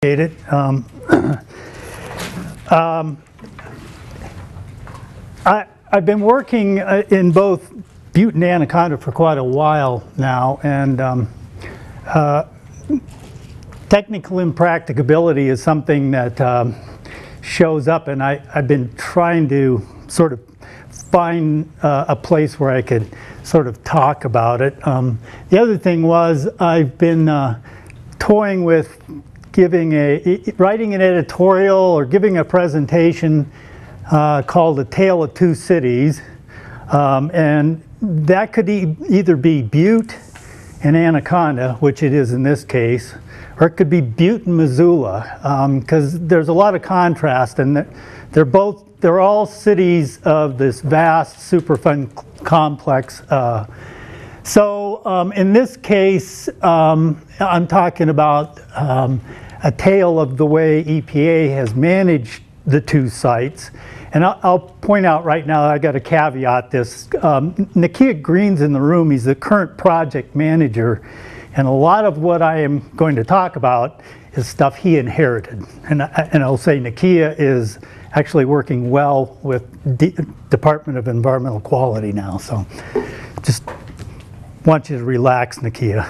It. I've been working in both Butte and Anaconda for quite a while now, and technical impracticability is something that shows up, and I've been trying to sort of find a place where I could sort of talk about it. The other thing was I've been toying with writing an editorial or giving a presentation called A Tale of Two Cities, and that could either be Butte and Anaconda, which it is in this case, or it could be Butte and Missoula, because there's a lot of contrast, and they're all cities of this vast Superfund complex. So in this case, I'm talking about a tale of the way EPA has managed the two sites. And I'll point out right now, I got to caveat this. Nakia Green's in the room. He's the current project manager. And a lot of what I am going to talk about is stuff he inherited. And I'll say Nakia is actually working well with Department of Environmental Quality now. So just want you to relax, Nakia.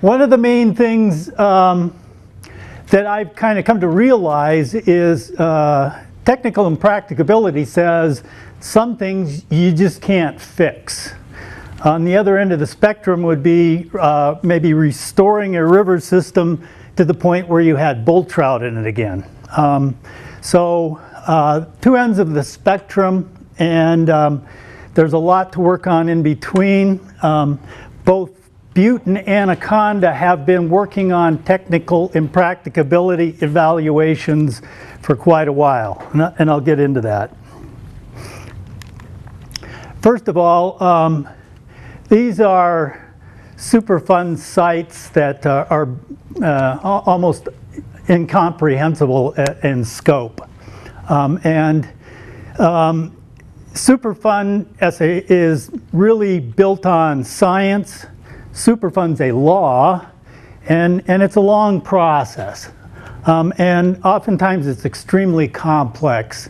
One of the main things that I've kind of come to realize is technical impracticability says some things you just can't fix. On the other end of the spectrum would be maybe restoring a river system to the point where you had bull trout in it again. So two ends of the spectrum, and there's a lot to work on in between. Both Butte and Anaconda have been working on technical impracticability evaluations for quite a while, and I'll get into that. First of all, these are Superfund sites that are almost incomprehensible in scope. Superfund is really built on science. Superfund's a law, and it's a long process. And oftentimes it's extremely complex.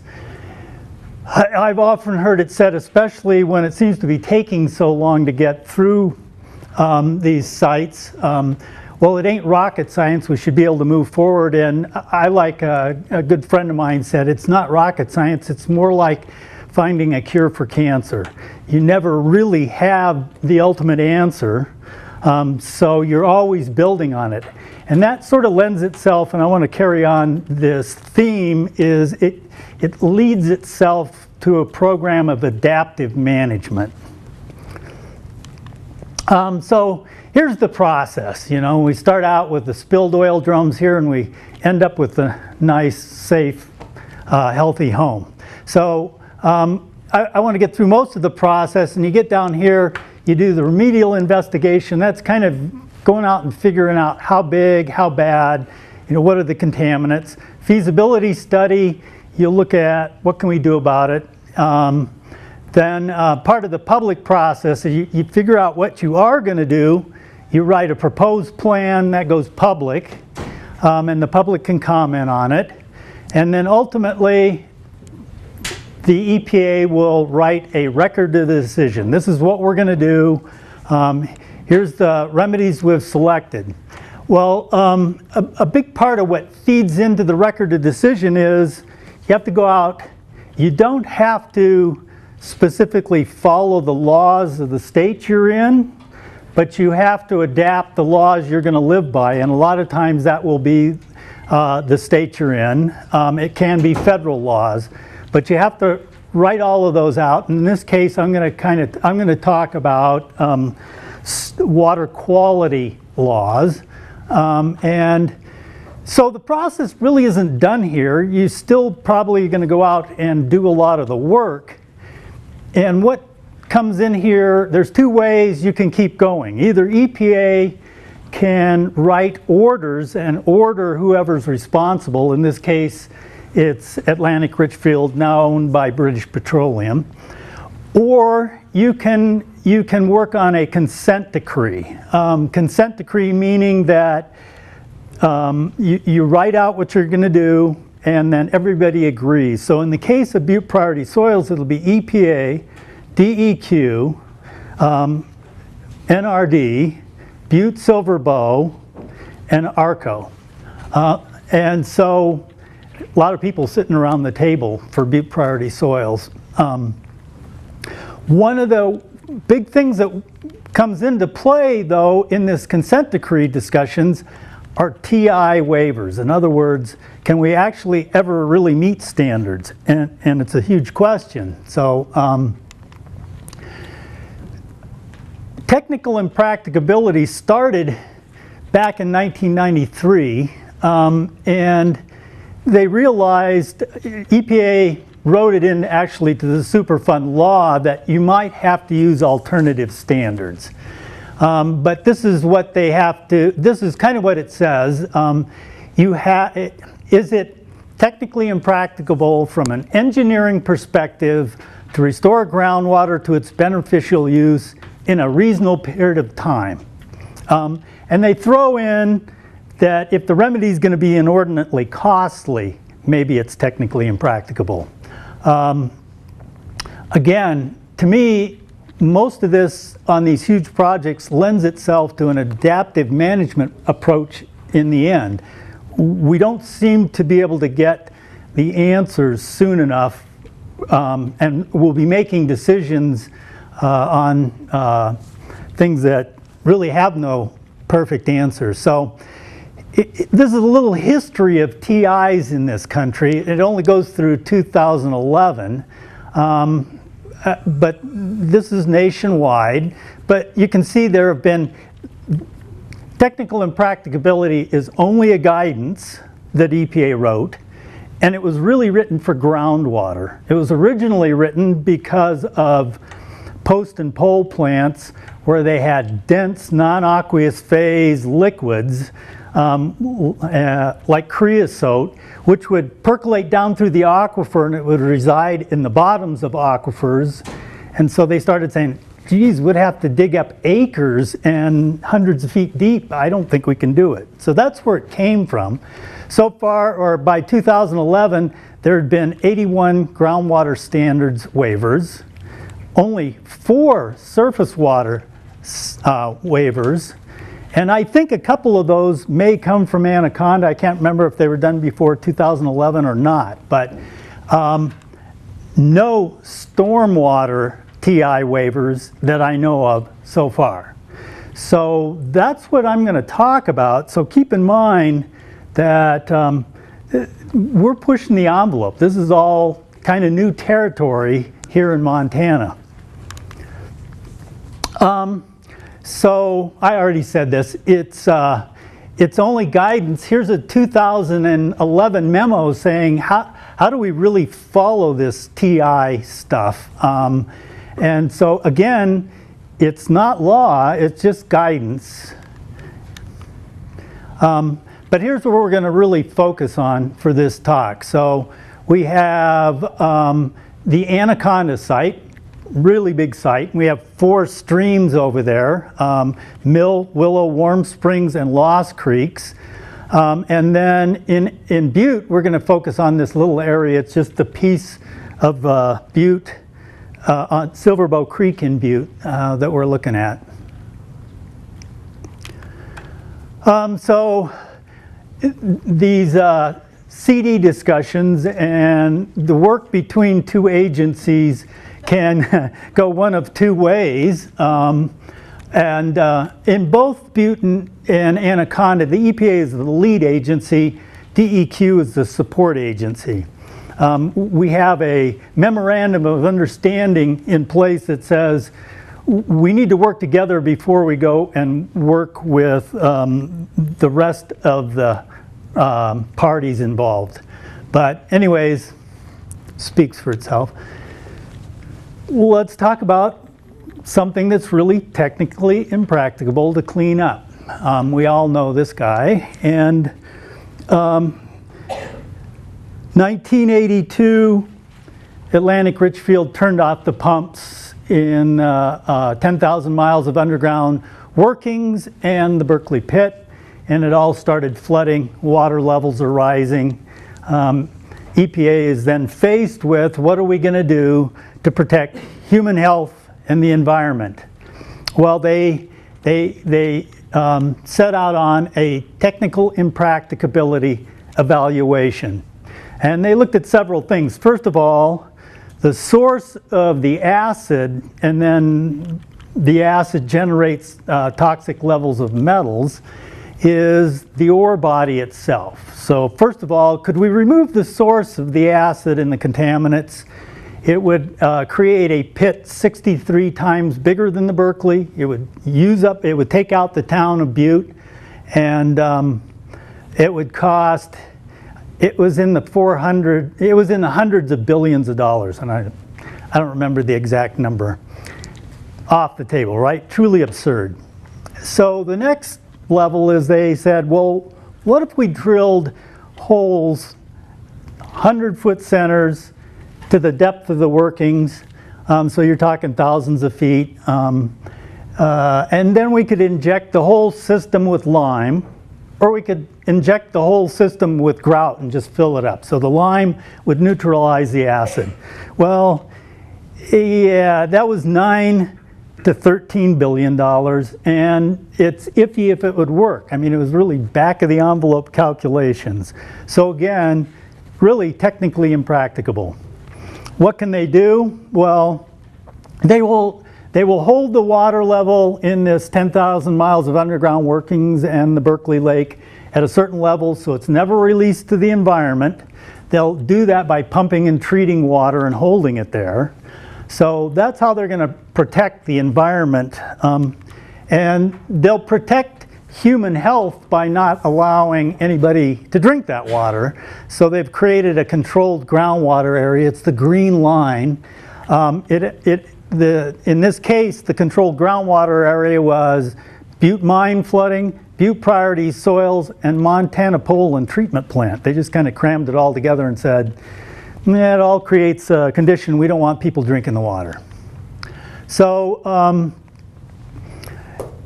I've often heard it said, especially when it seems to be taking so long to get through these sites, well, it ain't rocket science, we should be able to move forward. And I, like a good friend of mine said, it's not rocket science, it's more like finding a cure for cancer. You never really have the ultimate answer, so you're always building on it. And that sort of lends itself, and I want to carry on this theme, is it leads itself to a program of adaptive management. So here's the process. You know, we start out with the spilled oil drums here, and we end up with a nice, safe, healthy home. So I want to get through most of the process, and you get down here, you do the remedial investigation. That's kind of going out and figuring out how big, how bad, you know, what are the contaminants. Feasibility study, you look at what can we do about it. Then part of the public process is you figure out what you are going to do. You write a proposed plan that goes public, and the public can comment on it. And then ultimately, the EPA will write a record of the decision. This is what we're going to do. Here's the remedies we've selected. Well, a big part of what feeds into the record of decision is you have to go out. You don't have to specifically follow the laws of the state you're in, but you have to adapt the laws you're going to live by. And a lot of times that will be the state you're in. It can be federal laws. But you have to write all of those out. In this case, I'm going to talk about water quality laws, and so the process really isn't done here. You're still probably going to go out and do a lot of the work. And what comes in here, there's two ways you can keep going. Either EPA can write orders and order whoever's responsible. In this case, it's Atlantic Richfield, now owned by British Petroleum. Or you can you can work on a consent decree. Consent decree meaning that you write out what you're going to do, and then everybody agrees. So in the case of Butte priority soils, it'll be EPA, DEQ, NRD, Butte Silver Bow, and ARCO. And so a lot of people sitting around the table for Butte priority soils. One of the big things that comes into play, though, in this consent decree discussions are TI waivers. In other words, can we actually ever really meet standards? And it's a huge question. So technical impracticability started back in 1993, and they realized, EPA wrote it in actually to the Superfund law, that you might have to use alternative standards. But this is what they have to, this is kind of what it says. Is it technically impracticable from an engineering perspective to restore groundwater to its beneficial use in a reasonable period of time? And they throw in that if the remedy is going to be inordinately costly, maybe it's technically impracticable. Again, to me, most of this on these huge projects lends itself to an adaptive management approach in the end. We don't seem to be able to get the answers soon enough, and we'll be making decisions on things that really have no perfect answers. So this is a little history of TIs in this country. It only goes through 2011, but this is nationwide. But you can see there have been, technical impracticability is only a guidance that EPA wrote, and it was really written for groundwater. It was originally written because of post and pole plants where they had dense non-aqueous phase liquids like creosote, which would percolate down through the aquifer and it would reside in the bottoms of aquifers. And so they started saying, geez, we'd have to dig up acres and hundreds of feet deep. I don't think we can do it. So that's where it came from. So far, or by 2011, there had been 81 groundwater standards waivers, only 4 surface water waivers, and I think a couple of those may come from Anaconda. I can't remember if they were done before 2011 or not, but no stormwater TI waivers that I know of so far. So that's what I'm going to talk about. So keep in mind that we're pushing the envelope. This is all kind of new territory here in Montana. So I already said this, it's only guidance. Here's a 2011 memo saying how do we really follow this TI stuff? And so again, it's not law, it's just guidance. But here's what we're going to really focus on for this talk. So we have the Anaconda site. Really big site. We have 4 streams over there, Mill, Willow, Warm Springs, and Lost Creeks. And then in Butte, we're going to focus on this little area. It's just a piece of Butte, on Silver Bow Creek in Butte that we're looking at. So these CD discussions and the work between 2 agencies can go one of 2 ways. And in both Butte and Anaconda, the EPA is the lead agency, DEQ is the support agency. We have a memorandum of understanding in place that says we need to work together before we go and work with the rest of the parties involved. But anyways, speaks for itself. Let's talk about something that's really technically impracticable to clean up. We all know this guy. And 1982, Atlantic Richfield turned off the pumps in 10,000 miles of underground workings and the Berkeley pit, and it all started flooding. Water levels are rising. EPA is then faced with, what are we going to do to protect human health and the environment? Well, they set out on a technical impracticability evaluation. And they looked at several things. First of all, the source of the acid, and then the acid generates toxic levels of metals, is the ore body itself. So first of all, could we remove the source of the acid and the contaminants? It would create a pit 63 times bigger than the Berkeley. It would take out the town of Butte, and it would cost, it was in the hundreds of billions of dollars, and I don't remember the exact number off the table, right? Truly absurd. So the next level is they said, well, what if we drilled holes, 100-foot centers, to the depth of the workings, so you're talking thousands of feet, and then we could inject the whole system with lime, or we could inject the whole system with grout and just fill it up. So the lime would neutralize the acid. Well, yeah, that was $9 to $13 billion, and it's iffy if it would work. I mean, it was really back of the envelope calculations. So again, really technically impracticable. What can they do? Well, they will hold the water level in this 10,000 miles of underground workings and the Berkeley Lake at a certain level, so it's never released to the environment. They'll do that by pumping and treating water and holding it there. So that's how they're going to protect the environment. And they'll protect human health by not allowing anybody to drink that water. So they've created a controlled groundwater area. It's the green line. In this case, the controlled groundwater area was Butte mine flooding, Butte priority soils, and Montana pole and treatment plant. They just kind of crammed it all together and said, it all creates a condition we don't want people drinking the water. So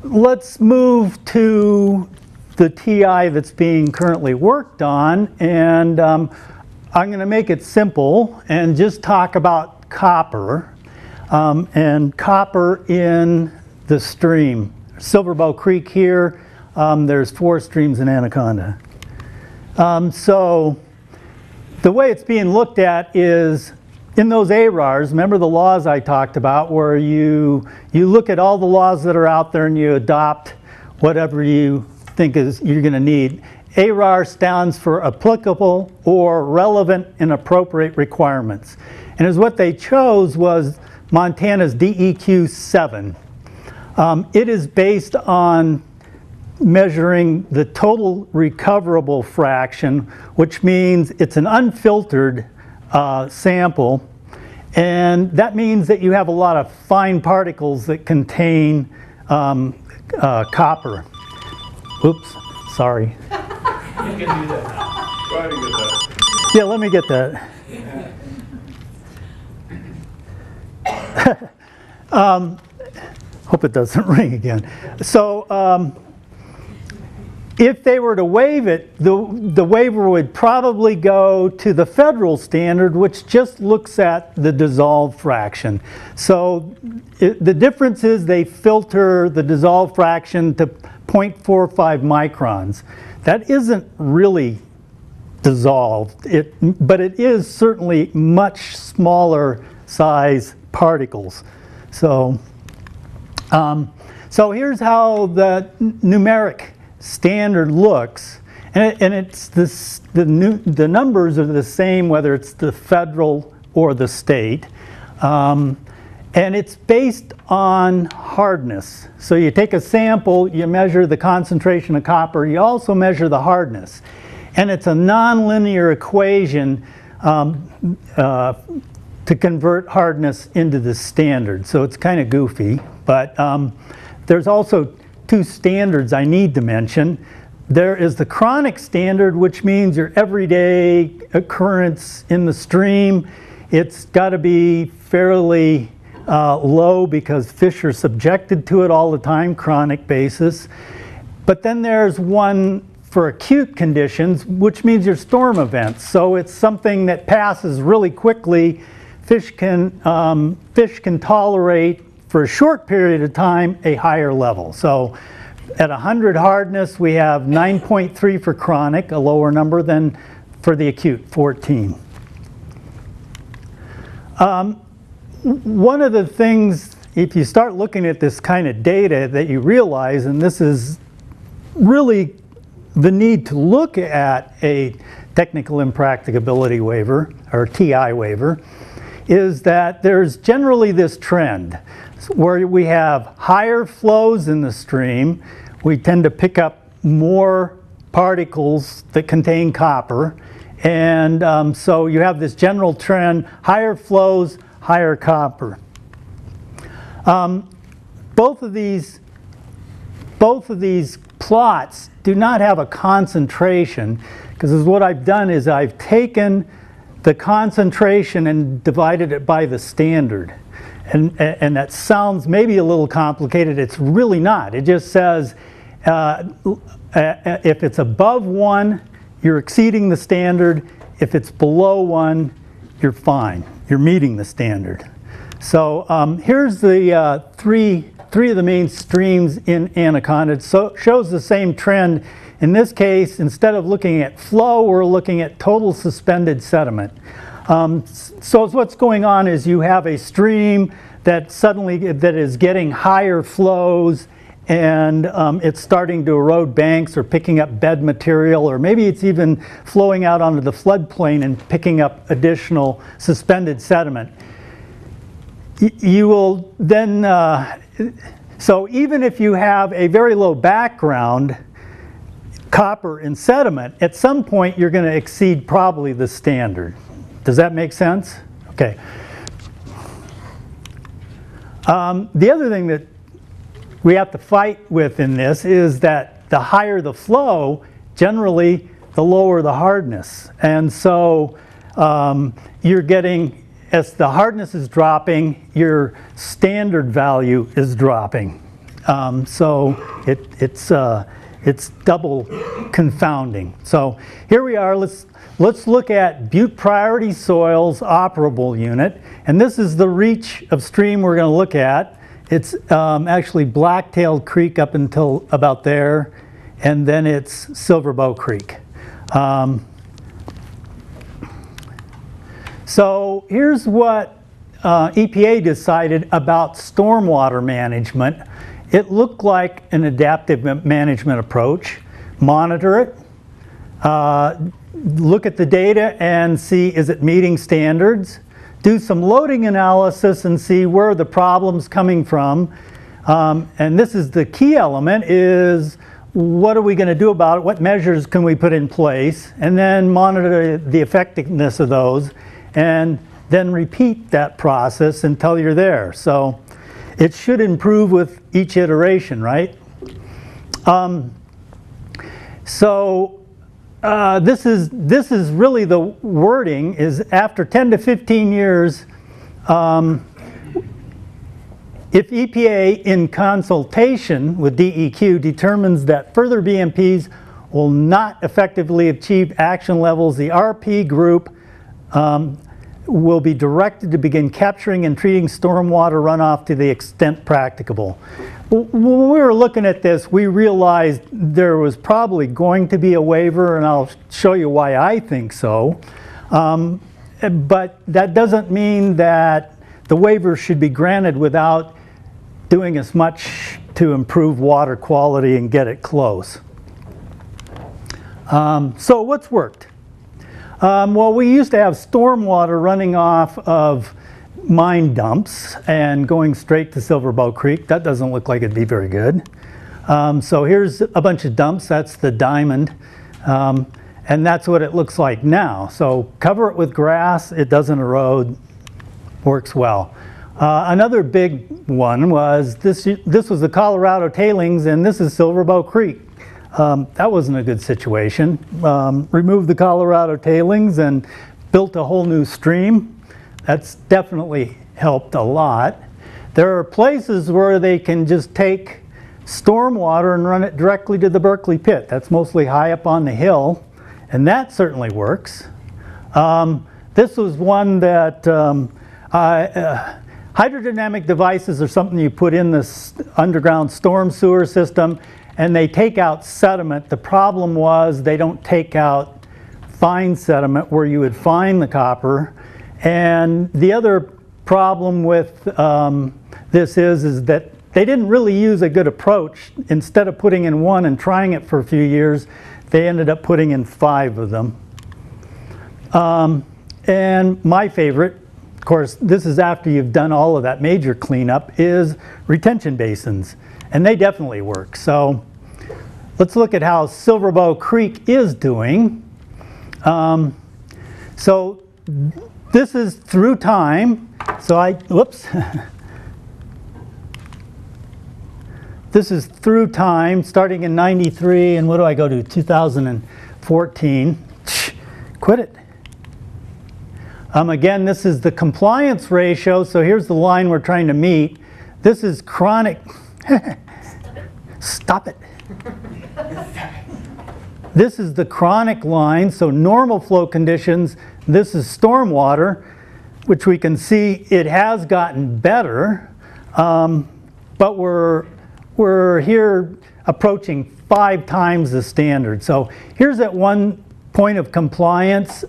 let's move to the TI that's being currently worked on, and I'm going to make it simple and just talk about copper, and copper in the stream. Silverbow Creek here, there's 4 streams in Anaconda. So the way it's being looked at is in those ARARs, remember the laws I talked about where you look at all the laws that are out there and you adopt whatever you think you're going to need. ARAR stands for applicable or relevant and appropriate requirements. And as what they chose was Montana's DEQ 7. It is based on measuring the total recoverable fraction, which means it's an unfiltered sample, and that means that you have a lot of fine particles that contain copper. Oops, sorry. You can do that now. Try to get that. Yeah, let me get that. Hope it doesn't ring again. So if they were to waive it, the waiver would probably go to the federal standard, which just looks at the dissolved fraction. So the difference is they filter the dissolved fraction to 0.45 microns. That isn't really dissolved, but it is certainly much smaller size particles. So, so here's how the numeric standard looks, and it's this, the numbers are the same whether it's the federal or the state, and it's based on hardness. So you take a sample, you measure the concentration of copper, you also measure the hardness, and it's a nonlinear equation to convert hardness into the standard. So it's kind of goofy, but there's also 2 standards I need to mention. There is the chronic standard, which means your everyday occurrence in the stream. It's got to be fairly low because fish are subjected to it all the time, chronic basis. But then there's one for acute conditions, which means your storm events. So it's something that passes really quickly. Fish can tolerate for a short period of time a higher level. So at 100 hardness, we have 9.3 for chronic, a lower number than for the acute, 14. One of the things, if you start looking at this kind of data, that you realize, and this is really the need to look at a technical impracticability waiver, or TI waiver, is that there's generally this trend where we have higher flows in the stream. We tend to pick up more particles that contain copper. And so you have this general trend, higher flows, higher copper. Both of these plots do not have a concentration, because what I've done is I've taken the concentration and divided it by the standard. And that sounds maybe a little complicated. It's really not. It just says if it's above 1, you're exceeding the standard. If it's below 1, you're fine. You're meeting the standard. So here's the three of the main streams in Anaconda. It shows the same trend. In this case, instead of looking at flow, we're looking at total suspended sediment. So what's going on is you have a stream that is getting higher flows, and it's starting to erode banks or picking up bed material, or maybe it's even flowing out onto the floodplain and picking up additional suspended sediment. You will then, so even if you have a very low background, copper and sediment, at some point you're going to exceed probably the standard. Does that make sense? Okay. The other thing that we have to fight with in this is that the higher the flow, generally the lower the hardness. And so you're getting, as the hardness is dropping, your standard value is dropping. So it's double confounding. So here we are. Let's look at Butte Priority Soils operable unit, and this is the reach of stream we're going to look at. It's actually Blacktail Creek up until about there, and then it's Silverbow Creek. So here's what EPA decided about stormwater management. It looked like an adaptive management approach. Monitor it, look at the data and see, is it meeting standards? Do some loading analysis and see where the problem's coming from. And this is the key element, is what are we going to do about it? What measures can we put in place? And then monitor the effectiveness of those, and then repeat that process until you're there. So it should improve with each iteration, right? This is really the wording, is after 10 to 15 years, if EPA in consultation with DEQ determines that further BMPs will not effectively achieve action levels, the RP group will be directed to begin capturing and treating stormwater runoff to the extent practicable. When we were looking at this, we realized there was probably going to be a waiver, and I'll show you why I think so. But that doesn't mean that the waiver should be granted without doing as much to improve water quality and get it close. So what's worked? Well, we used to have stormwater running off of mine dumps and going straight to Silverbow Creek. That doesn't look like it'd be very good. So here's a bunch of dumps. That's the diamond. And that's what it looks like now. So cover it with grass. It doesn't erode. Works well. Another big one was this was the Colorado tailings, and this is Silverbow Creek. That wasn't a good situation. Removed the Colorado tailings and built a whole new stream. That's definitely helped a lot. There are places where they can just take stormwater and run it directly to the Berkeley pit. That's mostly high up on the hill, and that certainly works. This was one that hydrodynamic devices are something you put in this underground storm sewer system, and they take out sediment. The problem was they don't take out fine sediment where you would find the copper. And the other problem with this is that they didn't really use a good approach. Instead of putting in one and trying it for a few years, they ended up putting in 5 of them. And my favorite, of course, this is after you've done all of that major cleanup, is retention basins. And they definitely work. So let's look at how Silverbow Creek is doing. So this is through time. So whoops. This is through time, starting in 93, and what do I go to, 2014. Quit it. Again, this is the compliance ratio, so here's the line we're trying to meet. This is chronic. Stop it. This is the chronic line, so normal flow conditions. This is stormwater, which we can see it has gotten better, but we're here approaching 5 times the standard. So here's at one point of compliance.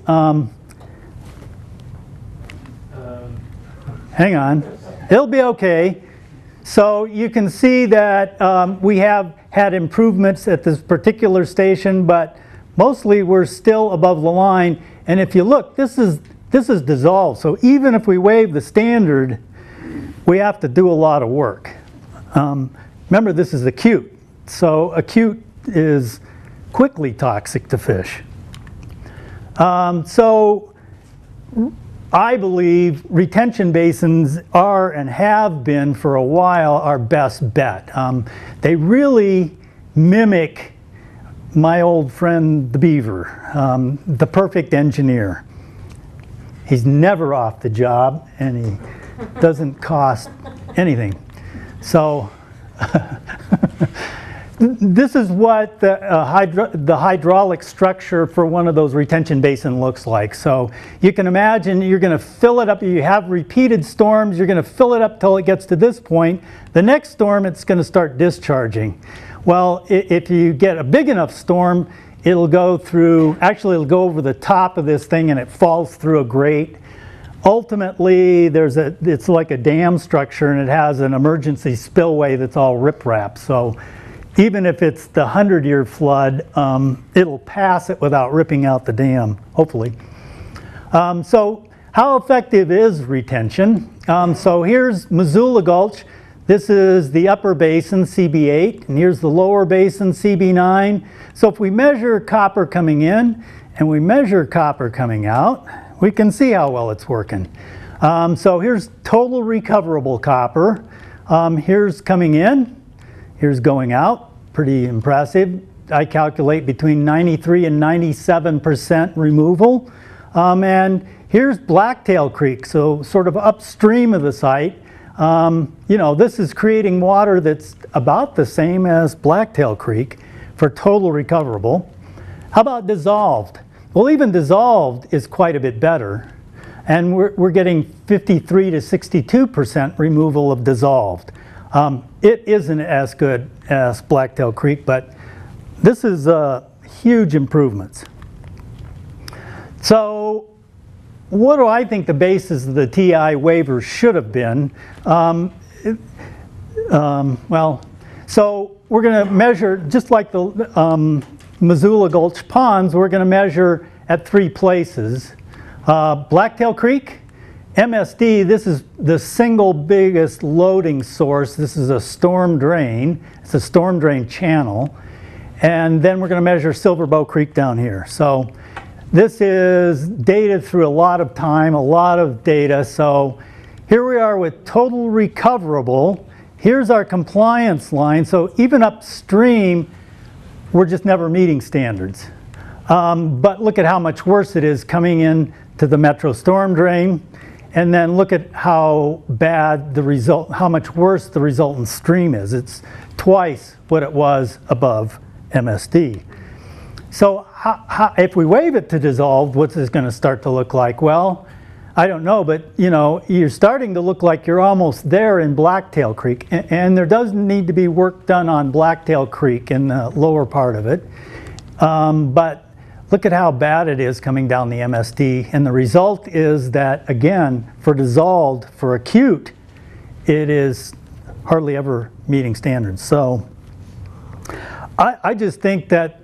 Hang on, it'll be okay. So you can see that we have had improvements at this particular station, but mostly we're still above the line. And if you look, this is dissolved. So even if we waive the standard, we have to do a lot of work. Remember, this is acute. So acute is quickly toxic to fish. So I believe retention basins are and have been for a while our best bet. They really mimic my old friend the beaver, the perfect engineer. He's never off the job and he doesn't cost anything. So this is what the hydraulic structure for one of those retention basin looks like. So you can imagine you're going to fill it up. You have repeated storms. You're going to fill it up till it gets to this point. The next storm, it's going to start discharging. Well, if you get a big enough storm, it'll go through, actually it'll go over the top of this thing and it falls through a grate. Ultimately, it's like a dam structure and it has an emergency spillway that's all riprap. So even if it's the 100-year flood, it'll pass it without ripping out the dam, hopefully. So how effective is retention? So here's Missoula Gulch. This is the upper basin, CB8, and here's the lower basin, CB9. So if we measure copper coming in and we measure copper coming out, we can see how well it's working. So here's total recoverable copper. Here's coming in, here's going out, pretty impressive. I calculate between 93 and 97% removal. And here's Blacktail Creek, so sort of upstream of the site. You know, this is creating water that's about the same as Blacktail Creek for total recoverable. How about dissolved? Well, even dissolved is quite a bit better. And we're getting 53 to 62% removal of dissolved. It isn't as good as Blacktail Creek, but this is huge improvements. So what do I think the basis of the TI waiver should have been? Well, so we're going to measure, just like the Missoula Gulch ponds, we're going to measure at 3 places. Blacktail Creek, MSD, this is the single biggest loading source. This is a storm drain. It's a storm drain channel. And then we're going to measure Silverbow Creek down here. So this is dated through a lot of time, a lot of data. So here we are with total recoverable. Here's our compliance line. So even upstream, we're just never meeting standards. But look at how much worse it is coming in to the metro storm drain. and then look at how bad the result, how much worse the resultant stream is. It's twice what it was above MSD. So if we wave it to dissolved, what's this going to start to look like? Well, I don't know, but you're starting to look like you're almost there in Blacktail Creek, and there does need to be work done on Blacktail Creek in the lower part of it. But look at how bad it is coming down the MSD, and the result is that, again, for dissolved, for acute, it is hardly ever meeting standards. So I just think that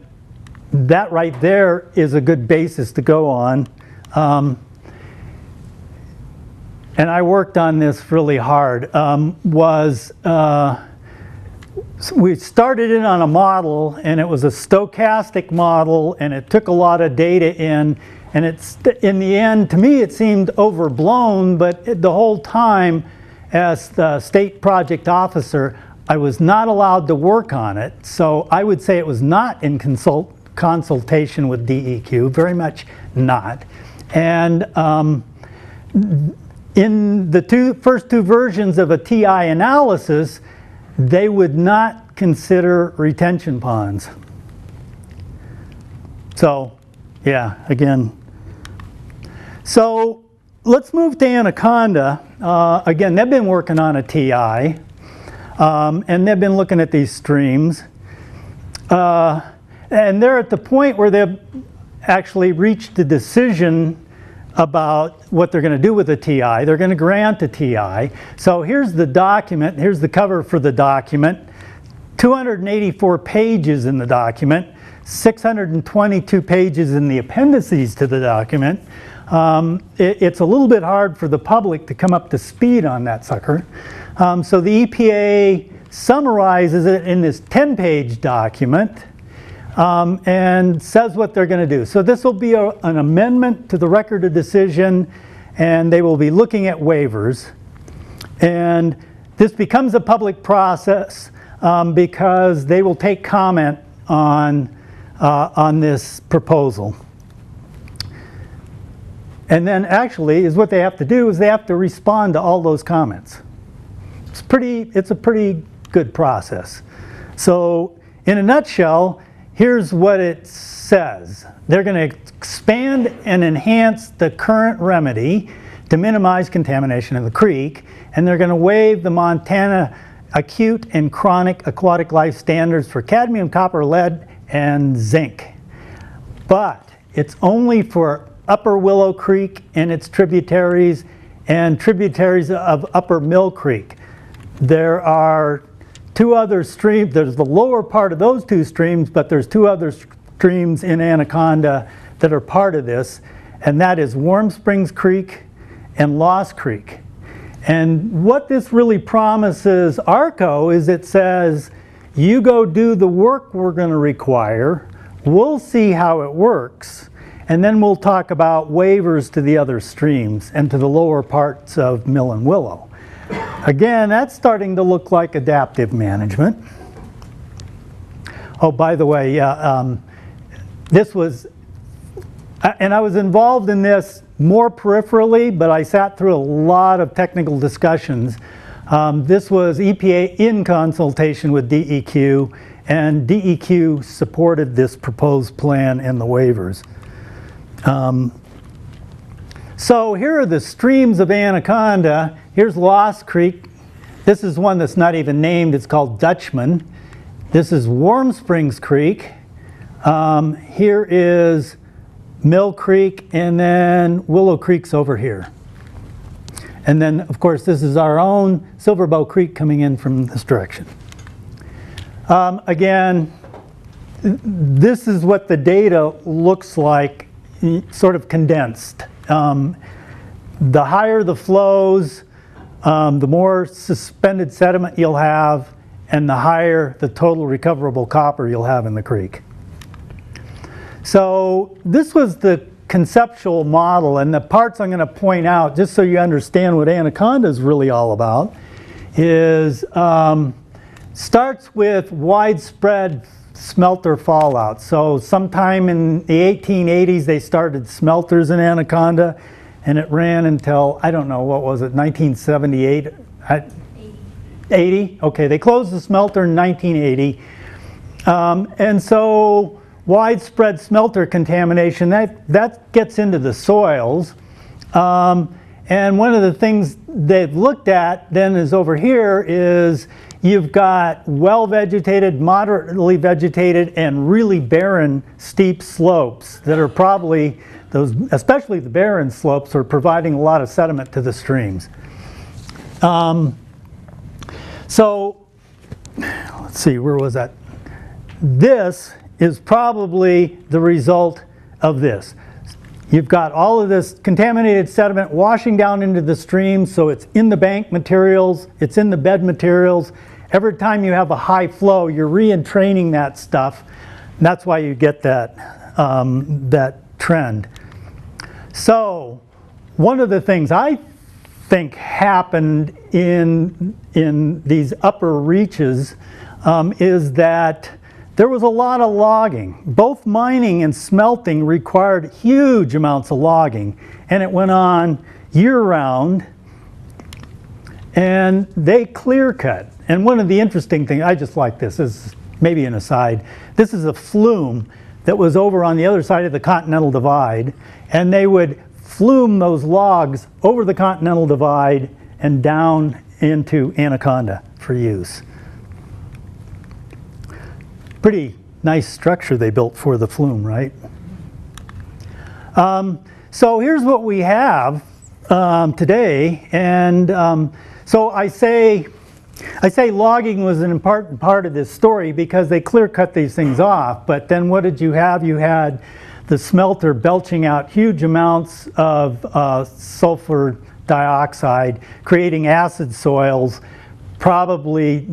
right there is a good basis to go on. And I worked on this really hard. We started in on a model, and it was a stochastic model, and it took a lot of data in, and in the end, to me, it seemed overblown, but the whole time, as the state project officer, I was not allowed to work on it, so I would say it was not in consultation with DEQ, very much not. And in the first two versions of a TI analysis, they would not consider retention ponds. So, yeah, again. So, let's move to Anaconda. Again, they've been working on a TI, and they've been looking at these streams. And they're at the point where they've actually reached a decision about what they're going to do with the TI. They're going to grant a TI. So here's the document. Here's the cover for the document. 284 pages in the document. 622 pages in the appendices to the document. It's a little bit hard for the public to come up to speed on that sucker. So the EPA summarizes it in this 10-page document. And says what they're going to do. So this will be an amendment to the record of decision, and they will be looking at waivers. And this becomes a public process because they will take comment on this proposal. And then actually is what they have to do is they have to respond to all those comments. It's a pretty good process. So in a nutshell, here's what it says. They're going to expand and enhance the current remedy to minimize contamination of the creek, and they're going to waive the Montana acute and chronic aquatic life standards for cadmium, copper, lead, and zinc. But it's only for Upper Willow Creek and its tributaries and tributaries of Upper Mill Creek. There are two other streams. There's the lower part of those two streams, but there's two other streams in Anaconda that are part of this, and that is Warm Springs Creek and Lost Creek. And what this really promises ARCO is it says, you go do the work we're going to require, we'll see how it works, and then we'll talk about waivers to the other streams and to the lower parts of Mill and Willow. Again, that's starting to look like adaptive management. Oh, by the way, yeah, this was, and I was involved in this more peripherally, but I sat through a lot of technical discussions. This was EPA in consultation with DEQ, and DEQ supported this proposed plan and the waivers. So here are the streams of Anaconda. Here's Lost Creek. This is one that's not even named. It's called Dutchman. This is Warm Springs Creek. Here is Mill Creek, and then Willow Creek's over here. And then, of course, this is our own Silver Bow Creek coming in from this direction. Again, this is what the data looks like, sort of condensed. The higher the flows, the more suspended sediment you'll have, and the higher the total recoverable copper you'll have in the creek. So this was the conceptual model, and the parts I'm going to point out, just so you understand what Anaconda is really all about, is starts with widespread smelter fallout. So sometime in the 1880s they started smelters in Anaconda, and it ran until, I don't know, what was it, 1978? 80? Okay, they closed the smelter in 1980. And so widespread smelter contamination, that gets into the soils. And one of the things they've looked at then is over here is you've got well-vegetated, moderately vegetated, and really barren steep slopes that are probably, those, especially the barren slopes, are providing a lot of sediment to the streams. So let's see, where was that? This is probably the result of this. You've got all of this contaminated sediment washing down into the stream, so it's in the bank materials, it's in the bed materials. Every time you have a high flow, you're re-entraining that stuff. And that's why you get that, that trend. So one of the things I think happened in these upper reaches is that there was a lot of logging. Both mining and smelting required huge amounts of logging, and it went on year-round, and they clear-cut. And one of the interesting things, I just like this is maybe an aside, this is a flume that was over on the other side of the Continental Divide, and they would flume those logs over the Continental Divide and down into Anaconda for use. Pretty nice structure they built for the flume, right? So here's what we have today, and so I say logging was an important part of this story because they clear cut these things off, but then what did you have? You had the smelter belching out huge amounts of sulfur dioxide, creating acid soils. Probably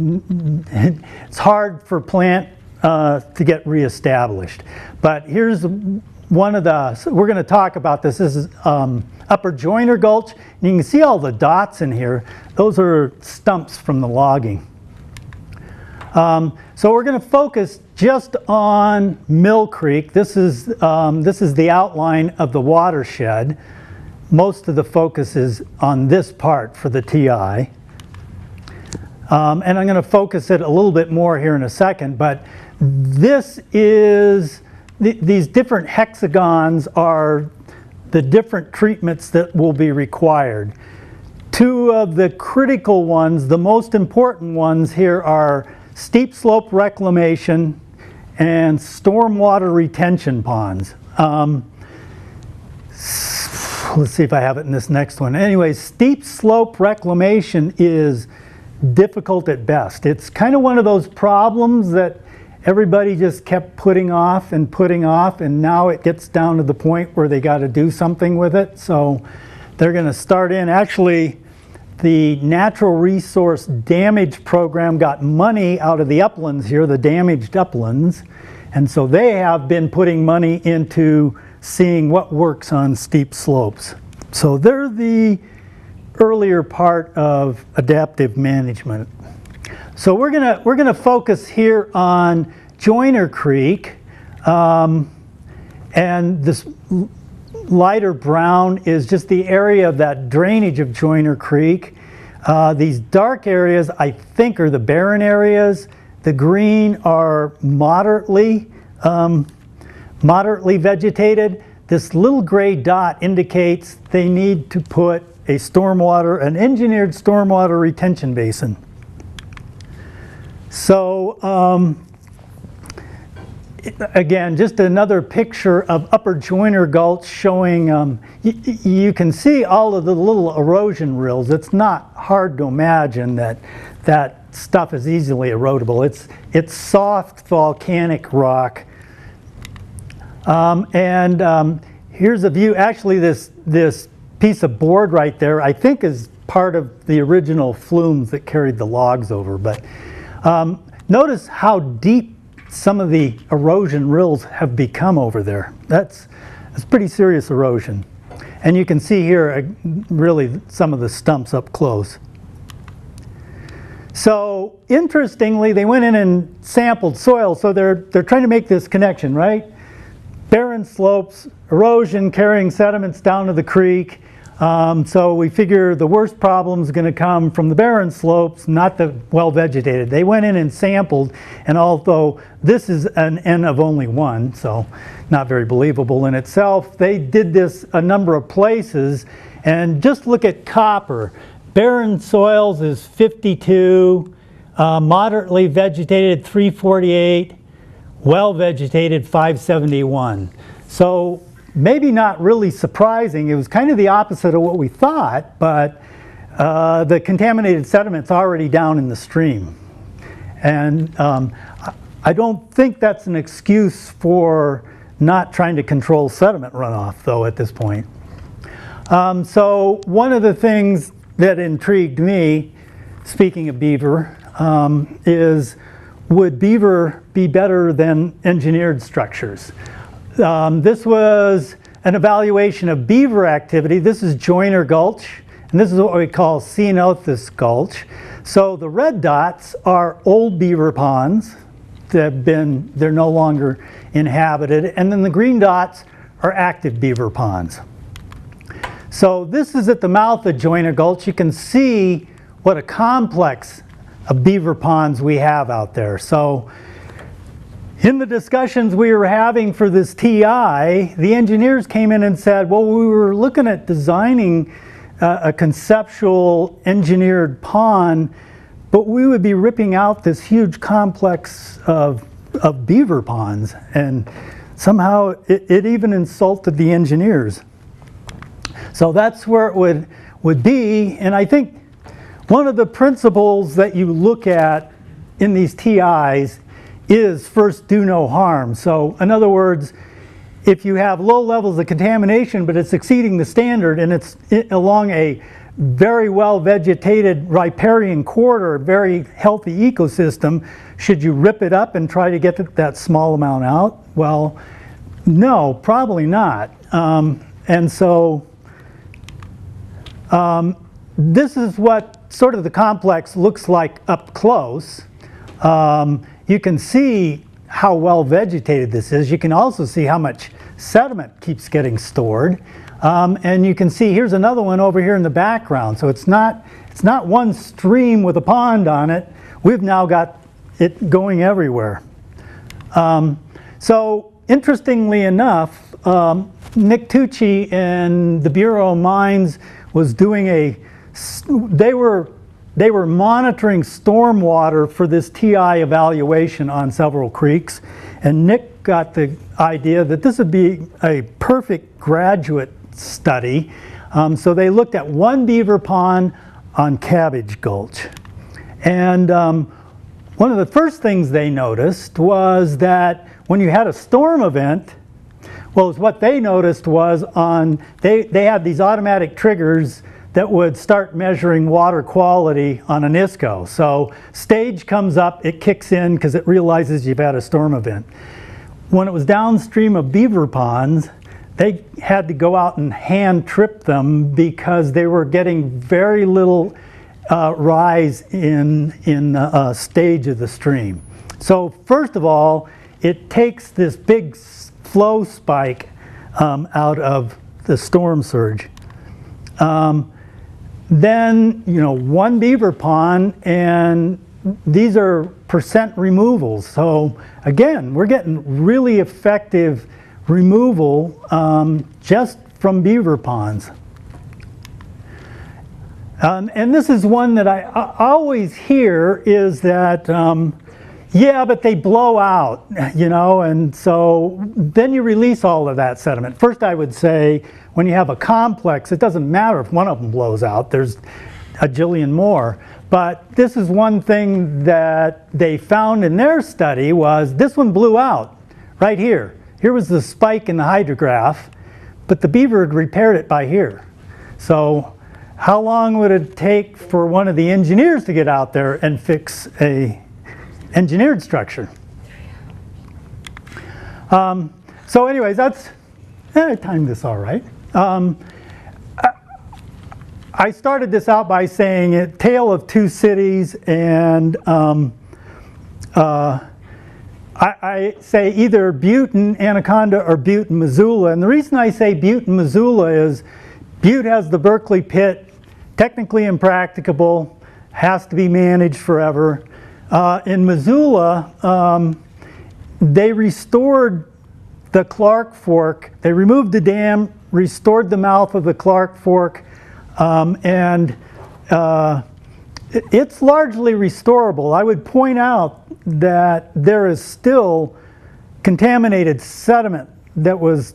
it's hard for plant to get reestablished. But here's one of the, we're going to talk about this. This is Upper Joiner Gulch. And you can see all the dots in here. Those are stumps from the logging. So we're going to focus just on Mill Creek. This is the outline of the watershed. Most of the focus is on this part for the TI. And I'm going to focus it a little bit more here in a second, but this is, these different hexagons are the different treatments that will be required. Two of the critical ones, the most important ones here are steep slope reclamation and stormwater retention ponds. Let's see if I have it in this next one. Anyway, steep slope reclamation is difficult at best. It's kind of one of those problems that everybody just kept putting off, and now it gets down to the point where they got to do something with it. So they're going to start in. Actually, the Natural Resource Damage Program got money out of the uplands here, the damaged uplands, and so they have been putting money into seeing what works on steep slopes. So they're the earlier part of adaptive management. So we're gonna focus here on Joiner Creek, and this lighter brown is just the area of that drainage of Joiner Creek. These dark areas I think are the barren areas. The green are moderately vegetated. This little gray dot indicates they need to put an engineered stormwater retention basin. So again, just another picture of Upper Joiner Gulch showing, you can see all of the little erosion rills. It's not hard to imagine that that stuff is easily erodible. It's soft volcanic rock. Here's a view, actually this piece of board right there I think is part of the original flumes that carried the logs over, but notice how deep some of the erosion rills have become over there. That's pretty serious erosion. And you can see here really some of the stumps up close. So interestingly, they went in and sampled soil, so they're trying to make this connection, right? Barren slopes, erosion carrying sediments down to the creek. So we figure the worst problem is going to come from the barren slopes, not the well vegetated. They went in and sampled, and although this is an N of only 1, so not very believable in itself, they did this a number of places. And just look at copper. Barren soils is 52, moderately vegetated 348, well vegetated 571. So maybe not really surprising. It was kind of the opposite of what we thought, but the contaminated sediment's already down in the stream. And I don't think that's an excuse for not trying to control sediment runoff, though, at this point. So one of the things that intrigued me, speaking of beaver, is would beaver be better than engineered structures? This was an evaluation of beaver activity. This is Joyner Gulch, and this is what we call Ceanothus Gulch. So the red dots are old beaver ponds that they're no longer inhabited, and then the green dots are active beaver ponds. So this is at the mouth of Joyner Gulch. You can see what a complex of beaver ponds we have out there. So in the discussions we were having for this TI, the engineers came in and said, well, we were looking at designing a conceptual engineered pond, but we would be ripping out this huge complex of beaver ponds, and somehow it even insulted the engineers. So that's where it would be, and I think one of the principles that you look at in these TIs is first do no harm. So in other words, if you have low levels of contamination but it's exceeding the standard and it's along a very well vegetated riparian corridor, very healthy ecosystem, should you rip it up and try to get that small amount out? Well, no, probably not. And so this is what sort of the complex looks like up close. You can see how well vegetated this is. You can also see how much sediment keeps getting stored. And you can see here's another one over here in the background. So it's not one stream with a pond on it. We've now got it going everywhere. So interestingly enough, Nick Tucci and the Bureau of Mines was doing they were monitoring stormwater for this TI evaluation on several creeks, and Nick got the idea that this would be a perfect graduate study. So they looked at one beaver pond on Cabbage Gulch, and one of the first things they noticed was that when you had a storm event, well, what they noticed was they had these automatic triggers that would start measuring water quality on an ISCO. So stage comes up, it kicks in because it realizes you've had a storm event. When it was downstream of beaver ponds, they had to go out and hand trip them because they were getting very little rise in the stage of the stream. So first of all, it takes this big flow spike out of the storm surge. Then, one beaver pond, and these are percent removals. So again, we're getting really effective removal just from beaver ponds. And this is one that I always hear is that, yeah, but they blow out, and so then you release all of that sediment. First, I would say when you have a complex, it doesn't matter if one of them blows out, there's a jillion more. But this is one thing that they found in their study was this one blew out right here. Here was the spike in the hydrograph, but the beaver had repaired it by here. So how long would it take for one of the engineers to get out there and fix a engineered structure? So anyways, I timed this all right. I started this out by saying a tale of two cities, and I say either Butte and Anaconda or Butte and Missoula. And the reason I say Butte and Missoula is Butte has the Berkeley pit, technically impracticable, has to be managed forever. In Missoula, they restored the Clark Fork. They removed the dam, restored the mouth of the Clark Fork, and it's largely restorable. I would point out that there is still contaminated sediment that was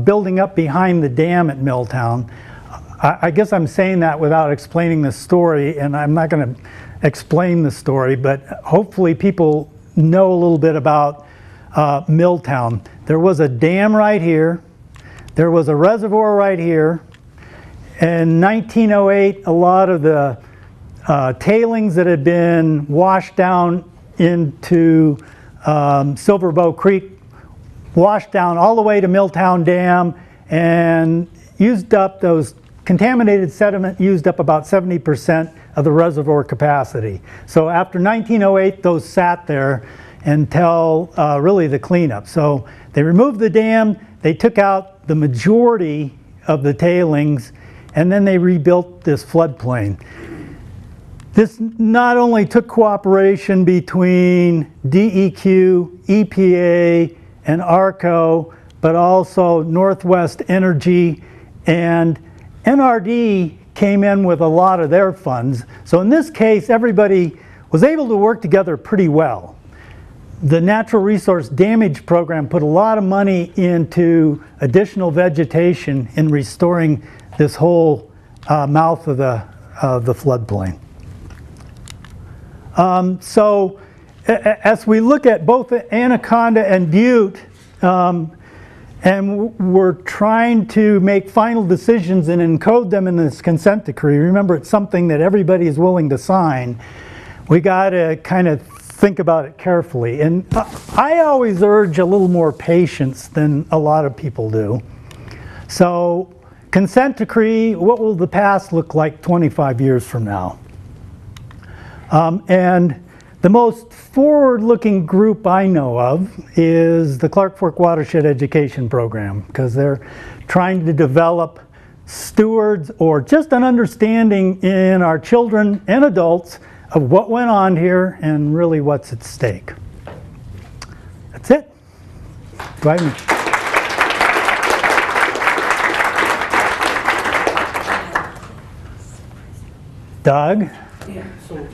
building up behind the dam at Milltown. I guess I'm saying that without explaining the story, and I'm not going to explain the story, but hopefully people know a little bit about Milltown. There was a dam right here. There was a reservoir right here. In 1908, a lot of the tailings that had been washed down into Silver Bow Creek washed down all the way to Milltown Dam and used up those contaminated sediment, used up about 70% of the reservoir capacity. So after 1908, those sat there until really the cleanup. So they removed the dam, they took out the majority of the tailings, and then they rebuilt this floodplain. This not only took cooperation between DEQ, EPA, and ARCO, but also Northwest Energy, and NRD came in with a lot of their funds. So in this case, everybody was able to work together pretty well. The Natural Resource Damage Program put a lot of money into additional vegetation in restoring this whole mouth of the floodplain. So as we look at both Anaconda and Butte, and we're trying to make final decisions and encode them in this consent decree. Remember, it's something that everybody is willing to sign. We got to kind of think about it carefully. And I always urge a little more patience than a lot of people do. So, consent decree, what will the past look like 25 years from now? And the most forward-looking group I know of is the Clark Fork Watershed Education Program, because they're trying to develop stewards or just an understanding in our children and adults of what went on here and really what's at stake. That's it. Do I have any- Doug? Yeah, so